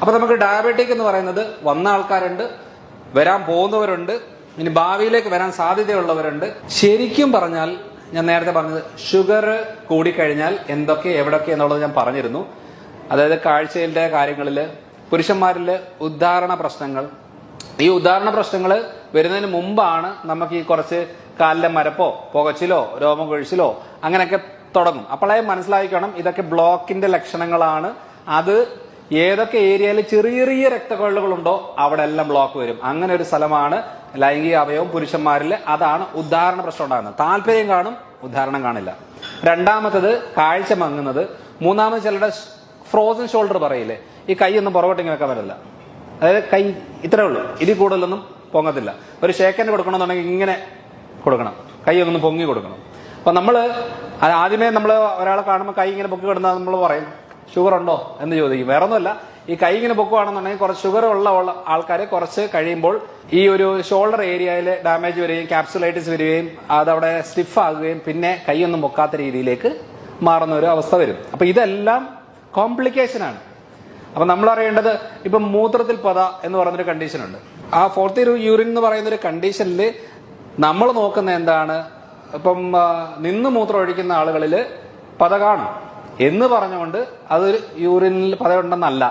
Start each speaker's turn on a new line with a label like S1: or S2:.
S1: അപ്പൊ നമുക്ക് ഡയബറ്റിക് എന്ന് പറയുന്നത് വന്ന ആൾക്കാരുണ്ട്, വരാൻ പോകുന്നവരുണ്ട്, ഇനി ഭാവിയിലേക്ക് വരാൻ സാധ്യതയുള്ളവരുണ്ട്. ശരിക്കും പറഞ്ഞാൽ ഞാൻ നേരത്തെ പറഞ്ഞത് ഷുഗർ കൂടിക്കഴിഞ്ഞാൽ എന്തൊക്കെ എവിടൊക്കെ എന്നുള്ളത് ഞാൻ പറഞ്ഞിരുന്നു. അതായത് കാഴ്ചയിലെ കാര്യങ്ങളിൽ, പുരുഷന്മാരില് ഉദ്ധാരണ പ്രശ്നങ്ങൾ. ഈ ഉദ്ധാരണ പ്രശ്നങ്ങൾ വരുന്നതിന് മുമ്പാണ് നമുക്ക് ഈ കുറച്ച് കാലിലെ മരപ്പോ പുകച്ചിലോ രോമം കൊഴിച്ചിലോ അങ്ങനെയൊക്കെ തുടങ്ങും. അപ്പോഴേ മനസ്സിലാക്കണം ഇതൊക്കെ ബ്ലോക്കിന്റെ ലക്ഷണങ്ങളാണ്. അത് ഏതൊക്കെ ഏരിയയിൽ ചെറിയ ചെറിയ രക്തക്കൊഴലുകളുണ്ടോ അവിടെ എല്ലാം ബ്ലോക്ക് വരും. അങ്ങനെ ഒരു സ്ഥലമാണ് ലൈംഗിക അവയവം പുരുഷന്മാരിൽ. അതാണ് ഉദ്ധാരണ പ്രശ്നം ഉണ്ടാകുന്നത്. താല്പര്യം കാണും, ഉദ്ധാരണം കാണില്ല. രണ്ടാമത്തത് കാഴ്ച മങ്ങുന്നത്. മൂന്നാമത് ചിലരുടെ ഫ്രോസൺ ഷോൾഡർ പറയില്ലേ, ഈ കൈ ഒന്നും പുറകോട്ട് വെക്കാൻ പറ്റില്ല. അതായത് കൈ ഇത്രേ ഉള്ളൂ, ഇതിൽ കൂടുതലൊന്നും പൊങ്ങത്തില്ല. ഒരു ഷേക്കൻഡ് കൊടുക്കണമെന്നുണ്ടെങ്കിൽ ഇങ്ങനെ കൊടുക്കണം, കൈ ഒന്ന് പൊങ്ങി കൊടുക്കണം. അപ്പൊ ആദ്യമേ നമ്മൾ ഒരാളെ കാണുമ്പോൾ കൈ ഇങ്ങനെ പൊക്കി കിടന്നാൽ നമ്മൾ പറയും ഷുഗർ ഉണ്ടോ എന്ന് ചോദിക്കും. വേറെ ഒന്നുമല്ല, ഈ കൈ ഇങ്ങനെ പൊക്കുവാണെന്നുണ്ടെങ്കിൽ കുറച്ച് ഷുഗർ ഉള്ള ആൾക്കാരെ കുറച്ച് കഴിയുമ്പോൾ ഈ ഒരു ഷോൾഡർ ഏരിയയിൽ ഡാമേജ് വരികയും ക്യാപ്സുലൈറ്റിസ് വരികയും അതവിടെ സ്റ്റിഫ് ആകുകയും പിന്നെ കൈയൊന്നും പൊക്കാത്ത രീതിയിലേക്ക് മാറുന്ന ഒരു അവസ്ഥ വരും. അപ്പൊ ഇതെല്ലാം കോംപ്ലിക്കേഷനാണ്. അപ്പൊ നമ്മൾ അറിയേണ്ടത് ഇപ്പം മൂത്രത്തിൽ പത എന്ന് പറയുന്നൊരു കണ്ടീഷൻ ഉണ്ട്. ആ ഫോർത്ത് യൂറിൻ എന്ന് പറയുന്ന ഒരു കണ്ടീഷനിൽ നമ്മൾ നോക്കുന്ന എന്താണ്, ഇപ്പം നിന്ന് മൂത്രം ഒഴിക്കുന്ന ആളുകളിൽ പത കാണും എന്ന് പറഞ്ഞുകൊണ്ട് അതൊരു യൂറിനിൽ പത ഉണ്ടെന്നല്ല.